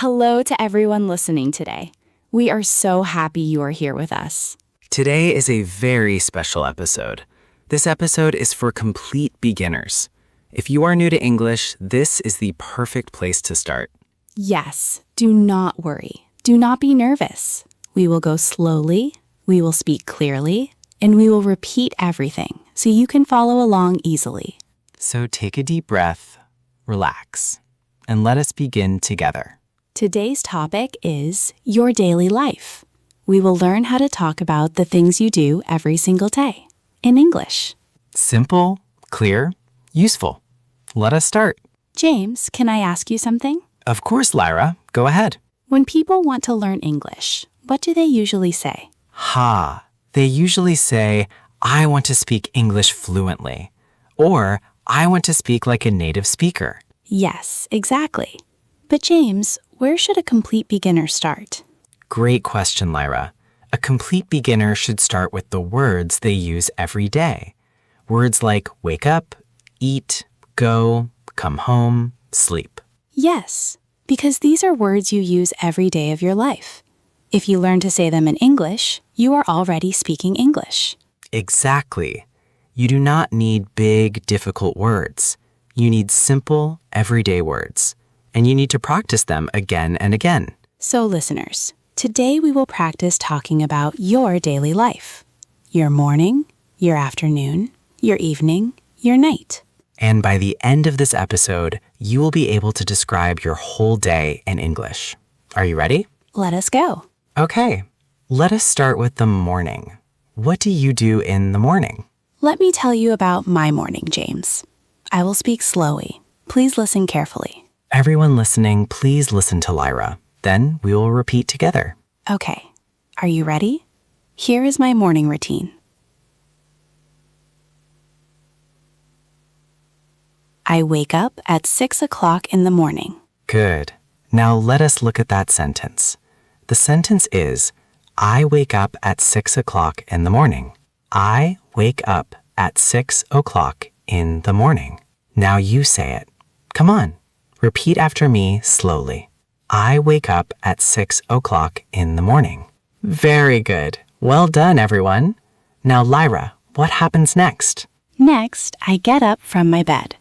Hello to everyone listening today. We are so happy you are here with us. Today is a very special episode. This episode is for complete beginners. If you are new to English, this is the perfect place to start. Yes, do not worry. Do not be nervous. We will go slowly, we will speak clearly, and we will repeat everything so you can follow along easily. So take a deep breath, relax, and let us begin together. Today's topic is your daily life. We will learn how to talk about the things you do every single day in English. Simple, clear, useful. Let us start. James, can I ask you something? Of course, Lyra. Go ahead. When people want to learn English, what do they usually say? They usually say, I want to speak English fluently, or I want to speak like a native speaker. Yes, exactly. But James, where should a complete beginner start? Great question, Lyra. A complete beginner should start with the words they use every day. Words like wake up, eat, go, come home, sleep. Yes, because these are words you use every day of your life. If you learn to say them in English, you are already speaking English. Exactly. You do not need big, difficult words. You need simple, everyday words. And you need to practice them again and again. So listeners, today we will practice talking about your daily life. Your morning, your afternoon, your evening, your night. And by the end of this episode, you will be able to describe your whole day in English. Are you ready? Let us go. Okay, let us start with the morning. What do you do in the morning? Let me tell you about my morning, James. I will speak slowly. Please listen carefully. Everyone listening, please listen to Lyra. Then we will repeat together. Okay, are you ready? Here is my morning routine. I wake up at 6 o'clock in the morning. Good. Now let us look at that sentence. The sentence is, I wake up at 6 o'clock in the morning. I wake up at 6 o'clock in the morning. Now you say it. Come on. Repeat after me slowly. I wake up at 6 o'clock in the morning. Very good. Well done, everyone. Now, Lyra, what happens next? Next, I get up from my bed.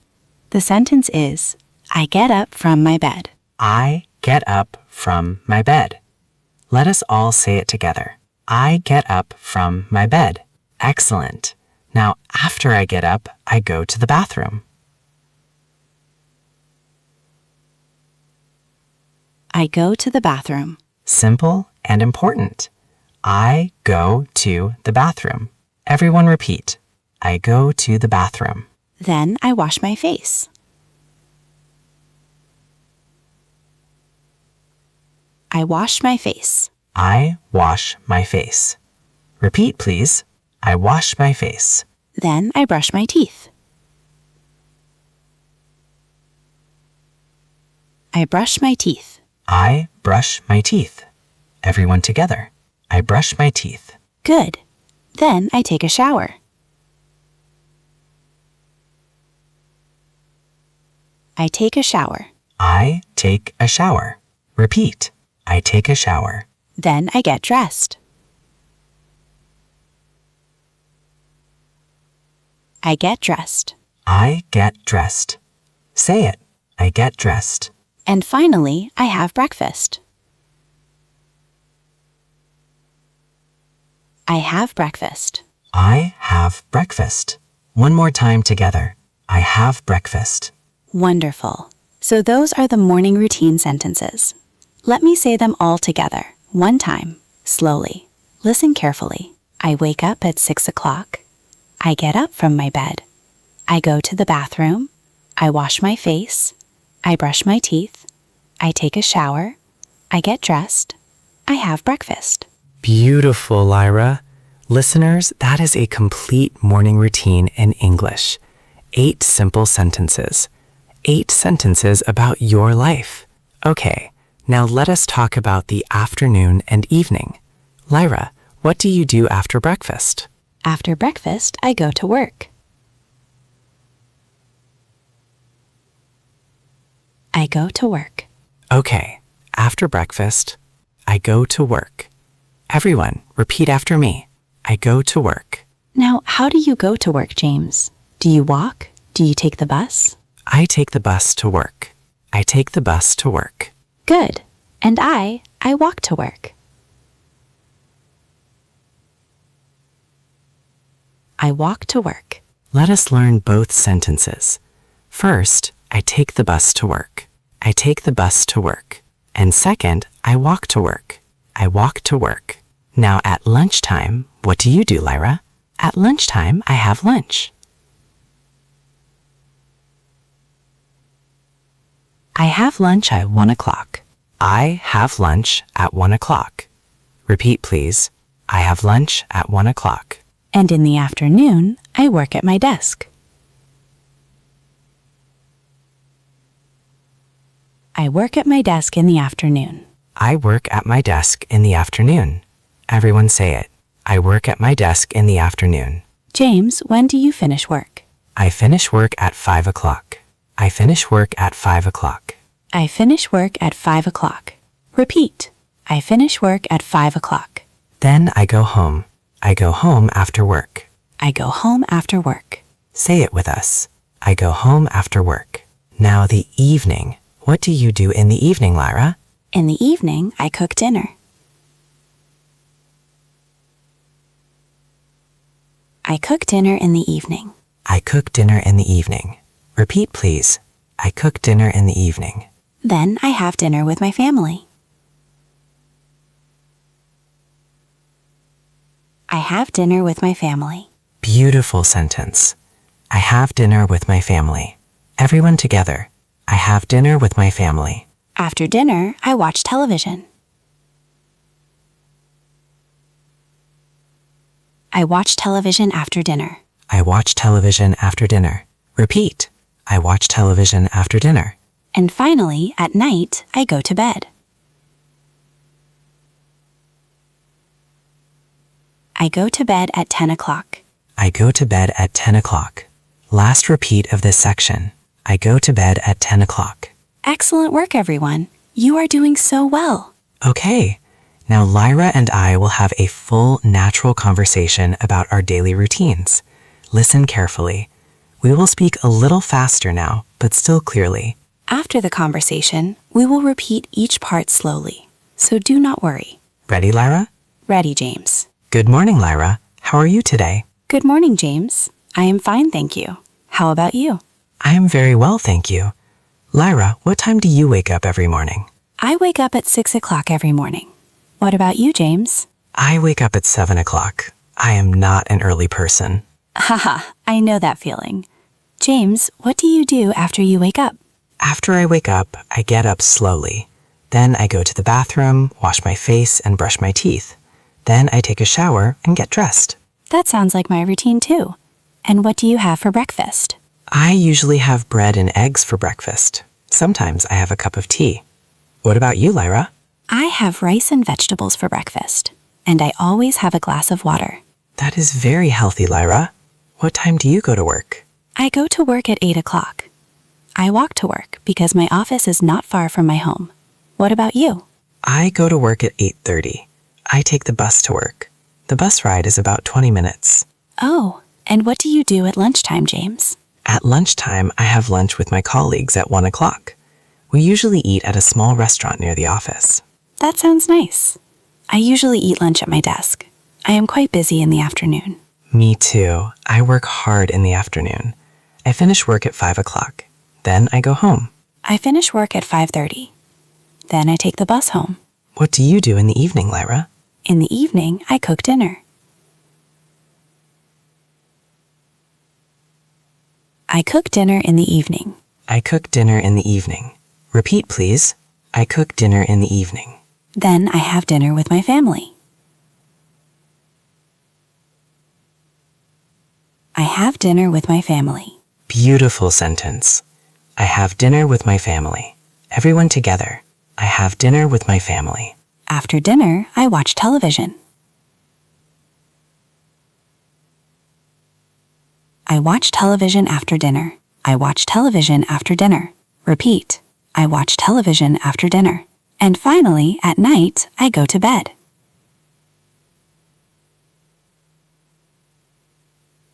The sentence is, I get up from my bed. I get up from my bed. Let us all say it together. I get up from my bed. Excellent. Now, after I get up, I go to the bathroom. I go to the bathroom. Simple and important. I go to the bathroom. Everyone repeat. I go to the bathroom. Then I wash my face. I wash my face. I wash my face. Repeat, please. I wash my face. Then I brush my teeth. I brush my teeth. I brush my teeth. Everyone together. I brush my teeth. Good. Then I take a shower. I take a shower. I take a shower. Repeat. I take a shower. Then I get dressed. I get dressed. I get dressed. Say it. I get dressed. And finally, I have breakfast. I have breakfast. I have breakfast. One more time together. I have breakfast. Wonderful. So those are the morning routine sentences. Let me say them all together, one time, slowly. Listen carefully. I wake up at 6 o'clock. I get up from my bed. I go to the bathroom. I wash my face. I brush my teeth. I take a shower. I get dressed. I have breakfast. Beautiful, Lyra. Listeners, that is a complete morning routine in English. 8 simple sentences. 8 sentences about your life. Okay, now let us talk about the afternoon and evening. Lyra, what do you do after breakfast? After breakfast, I go to work. I go to work. Okay, After breakfast, I go to work. Everyone, repeat after me. I go to work. Now, how do you go to work, James? Do you walk? Do you take the bus? I take the bus to work. I take the bus to work. Good. And I walk to work. I walk to work. Let us learn both sentences. First, I take the bus to work. I take the bus to work. And second, I walk to work. I walk to work. Now at lunchtime, what do you do, Lyra? At lunchtime, I have lunch. I have lunch at 1 o'clock. I have lunch at 1 o'clock. Repeat, please. I have lunch at 1 o'clock. And in the afternoon, I work at my desk. I work at my desk in the afternoon. I work at my desk in the afternoon. Everyone say it. I work at my desk in the afternoon. James, when do you finish work? I finish work at 5 o'clock. I finish work at 5 o'clock. I finish work at 5 o'clock. Repeat. I finish work at 5 o'clock. Then I go home. I go home after work. I go home after work. Say it with us. I go home after work. Now the evening. What do you do in the evening, Lyra? In the evening, I cook dinner. I cook dinner in the evening. I cook dinner in the evening. Repeat, please. I cook dinner in the evening. Then I have dinner with my family. I have dinner with my family. Beautiful sentence. I have dinner with my family. Everyone together. I have dinner with my family. After dinner, I watch television. I watch television after dinner. I watch television after dinner. Repeat. I watch television after dinner. And finally, at night, I go to bed. I go to bed at 10 o'clock. I go to bed at 10 o'clock. Last repeat of this section. I go to bed at 10 o'clock. Excellent work, everyone. You are doing so well. Okay. Now Lyra and I will have a full natural conversation about our daily routines. Listen carefully. We will speak a little faster now, but still clearly. After the conversation, we will repeat each part slowly, so do not worry. Ready, Lyra? Ready, James. Good morning, Lyra. How are you today? Good morning, James. I am fine, thank you. How about you? I am very well, thank you. Lyra, what time do you wake up every morning? I wake up at 6 o'clock every morning. What about you, James? I wake up at 7 o'clock. I am not an early person. Haha, I know that feeling. James, what do you do after you wake up? After I wake up, I get up slowly. Then I go to the bathroom, wash my face, and brush my teeth. Then I take a shower and get dressed. That sounds like my routine too. And what do you have for breakfast? I usually have bread and eggs for breakfast. Sometimes I have a cup of tea. What about you, Lyra? I have rice and vegetables for breakfast. And I always have a glass of water. That is very healthy, Lyra. What time do you go to work? I go to work at 8 o'clock. I walk to work because my office is not far from my home. What about you? I go to work at 8:30. I take the bus to work. The bus ride is about 20 minutes. Oh, and what do you do at lunchtime, James? At lunchtime, I have lunch with my colleagues at 1 o'clock. We usually eat at a small restaurant near the office. That sounds nice. I usually eat lunch at my desk. I am quite busy in the afternoon. Me too. I work hard in the afternoon. I finish work at 5 o'clock. Then I go home. I finish work at 5:30. Then I take the bus home. What do you do in the evening, Lyra? In the evening, I cook dinner. I cook dinner in the evening. I cook dinner in the evening. Repeat, please. I cook dinner in the evening. Then I have dinner with my family. I have dinner with my family. Beautiful sentence. I have dinner with my family. Everyone together. I have dinner with my family. After dinner, I watch television. I watch television after dinner. I watch television after dinner. Repeat. I watch television after dinner. And finally, at night, I go to bed.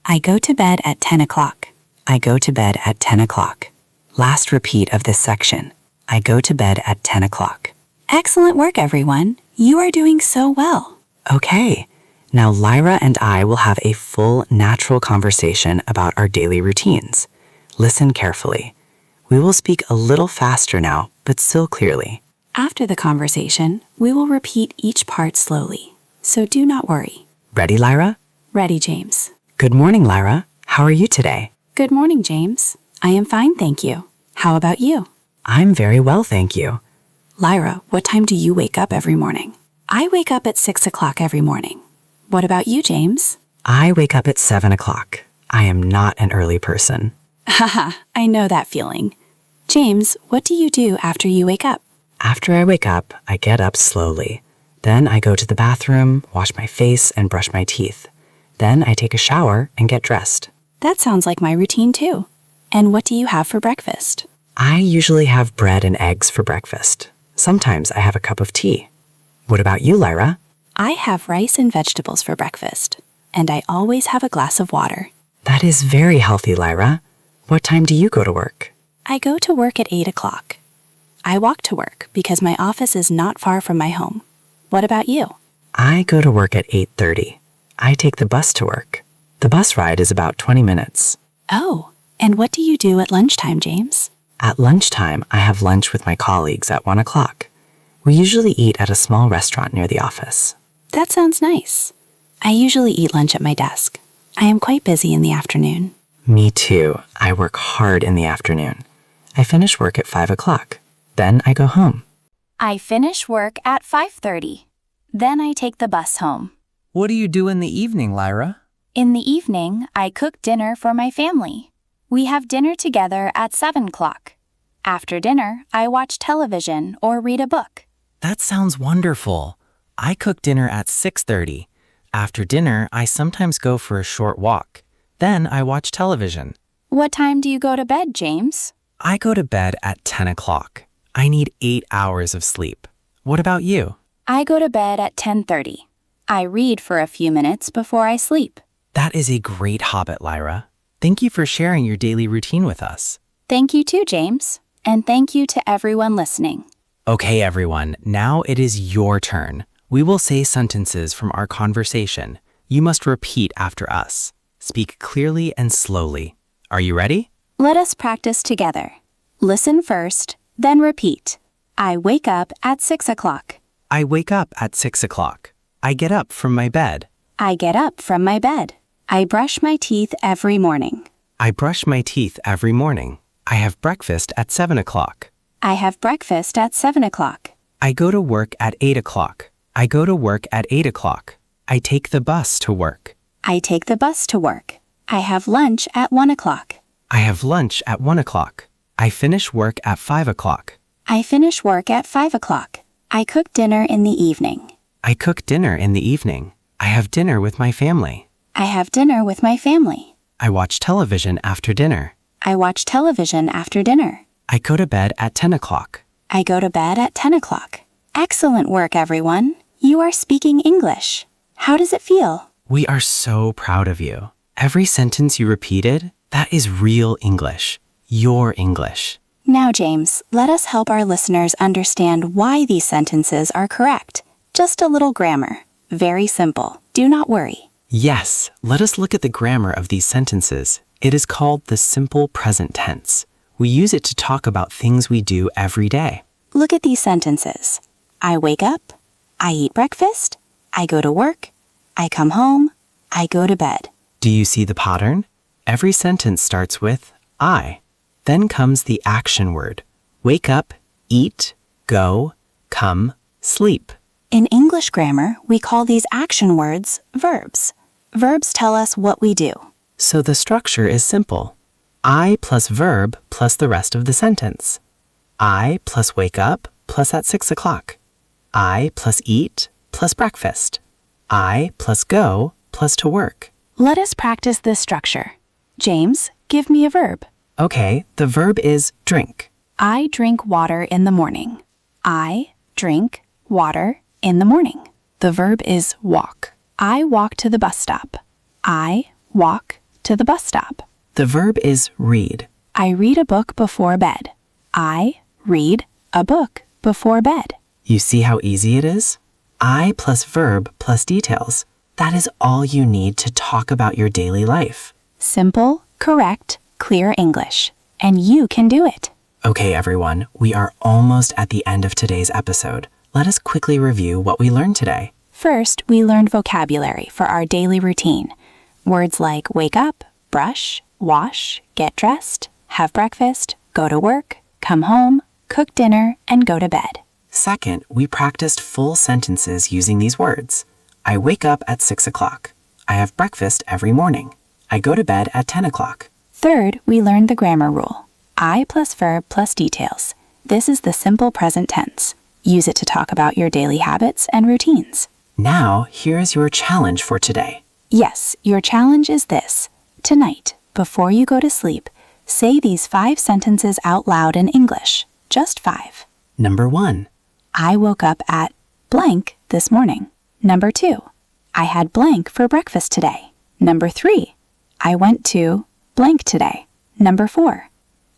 I go to bed at 10 o'clock. I go to bed at 10 o'clock. Last repeat of this section. I go to bed at 10 o'clock. Excellent work, everyone. You are doing so well. Okay, now Lyra and I will have a full natural conversation about our daily routines. Listen carefully. We will speak a little faster now, but still clearly. After the conversation, we will repeat each part slowly, so do not worry. Ready, Lyra? Ready, James. Good morning, Lyra. How are you today? Good morning, James. I am fine, thank you. How about you? I'm very well, thank you. Lyra, what time do you wake up every morning? I wake up at 6 o'clock every morning. What about you, James? I wake up at 7 o'clock. I am not an early person. Haha, I know that feeling. James, what do you do after you wake up? After I wake up, I get up slowly. Then I go to the bathroom, wash my face, and brush my teeth. Then I take a shower and get dressed. That sounds like my routine too. And what do you have for breakfast? I usually have bread and eggs for breakfast. Sometimes I have a cup of tea. What about you, Lyra? I have rice and vegetables for breakfast, and I always have a glass of water. That is very healthy, Lyra. What time do you go to work? I go to work at 8 o'clock. I walk to work because my office is not far from my home. What about you? I go to work at 8:30. I take the bus to work. The bus ride is about 20 minutes. Oh, and what do you do at lunchtime, James? At lunchtime, I have lunch with my colleagues at 1 o'clock. We usually eat at a small restaurant near the office. That sounds nice. I usually eat lunch at my desk. I am quite busy in the afternoon. Me too. I work hard in the afternoon. I finish work at 5 o'clock. Then I go home. I finish work at 5:30. Then I take the bus home. What do you do in the evening, Lyra? In the evening, I cook dinner for my family. We have dinner together at 7 o'clock. After dinner, I watch television or read a book. That sounds wonderful. I cook dinner at 6:30. After dinner, I sometimes go for a short walk. Then I watch television. What time do you go to bed, James? I go to bed at 10 o'clock. I need 8 hours of sleep. What about you? I go to bed at 10:30. I read for a few minutes before I sleep. That is a great habit, Lyra. Thank you for sharing your daily routine with us. Thank you too, James. And thank you to everyone listening. Okay, everyone, now it is your turn. We will say sentences from our conversation. You must repeat after us. Speak clearly and slowly. Are you ready? Let us practice together. Listen first, then repeat. I wake up at 6 o'clock. I wake up at 6 o'clock. I get up from my bed. I get up from my bed. I brush my teeth every morning. I brush my teeth every morning. I have breakfast at 7 o'clock. I have breakfast at 7 o'clock. I go to work at 8 o'clock. I go to work at 8 o'clock. I take the bus to work. I take the bus to work. I have lunch at 1 o'clock. I have lunch at 1 o'clock. I finish work at 5 o'clock. I finish work at 5 o'clock. I cook dinner in the evening. I cook dinner in the evening. I have dinner with my family. I have dinner with my family. I watch television after dinner. I watch television after dinner. I go to bed at 10 o'clock. I go to bed at 10 o'clock. Excellent work, everyone. You are speaking English. How does it feel? We are so proud of you. Every sentence you repeated, that is real English. Your English. Now, James, let us help our listeners understand why these sentences are correct. Just a little grammar. Very simple. Do not worry. Yes, let us look at the grammar of these sentences. It is called the simple present tense. We use it to talk about things we do every day. Look at these sentences. I wake up. I eat breakfast. I go to work. I come home. I go to bed. Do you see the pattern? Every sentence starts with I. Then comes the action word. Wake up, eat, go, come, sleep. In English grammar, we call these action words verbs. Verbs tell us what we do. So the structure is simple. I plus verb plus the rest of the sentence. I plus wake up plus at 6 o'clock. I plus eat plus breakfast. I plus go plus to work. Let us practice this structure. James, give me a verb. Okay, the verb is drink. I drink water in the morning. I drink, water, in the morning. The verb is walk. I walk to the bus stop. I walk to the bus stop. The verb is read. I read a book before bed. I read a book before bed. You see how easy it is? I plus verb plus details. That is all you need to talk about your daily life. Simple, correct, clear English. And you can do it. Okay, everyone, we are almost at the end of today's episode. Let us quickly review what we learned today. First, we learned vocabulary for our daily routine. Words like wake up, brush, wash, get dressed, have breakfast, go to work, come home, cook dinner, and go to bed. Second, we practiced full sentences using these words. I wake up at 6 o'clock. I have breakfast every morning. I go to bed at 10 o'clock. Third, we learned the grammar rule. I plus verb plus details. This is the simple present tense. Use it to talk about your daily habits and routines. Now, here's your challenge for today. Yes, your challenge is this. Tonight, before you go to sleep, say these 5 sentences out loud in English. Just 5. Number 1. I woke up at blank this morning. Number 2. I had blank for breakfast today. Number 3. I went to blank today. Number 4.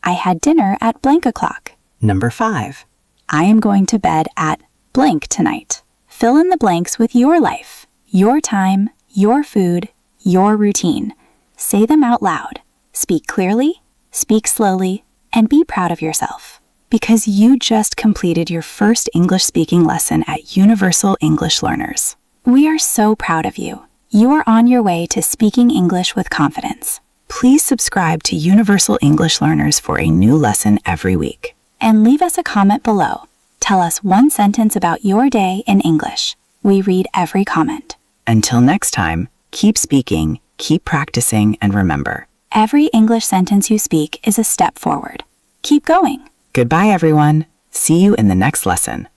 I had dinner at blank o'clock. Number 5. I am going to bed at blank tonight. Fill in the blanks with your life, your time, your food, your routine. Say them out loud. Speak clearly, speak slowly, and be proud of yourself. Because you just completed your first English-speaking lesson at Universal English Learners. We are so proud of you. You are on your way to speaking English with confidence. Please subscribe to Universal English Learners for a new lesson every week. And leave us a comment below. Tell us one sentence about your day in English. We read every comment. Until next time, keep speaking, keep practicing, and remember, every English sentence you speak is a step forward. Keep going. Goodbye, everyone. See you in the next lesson.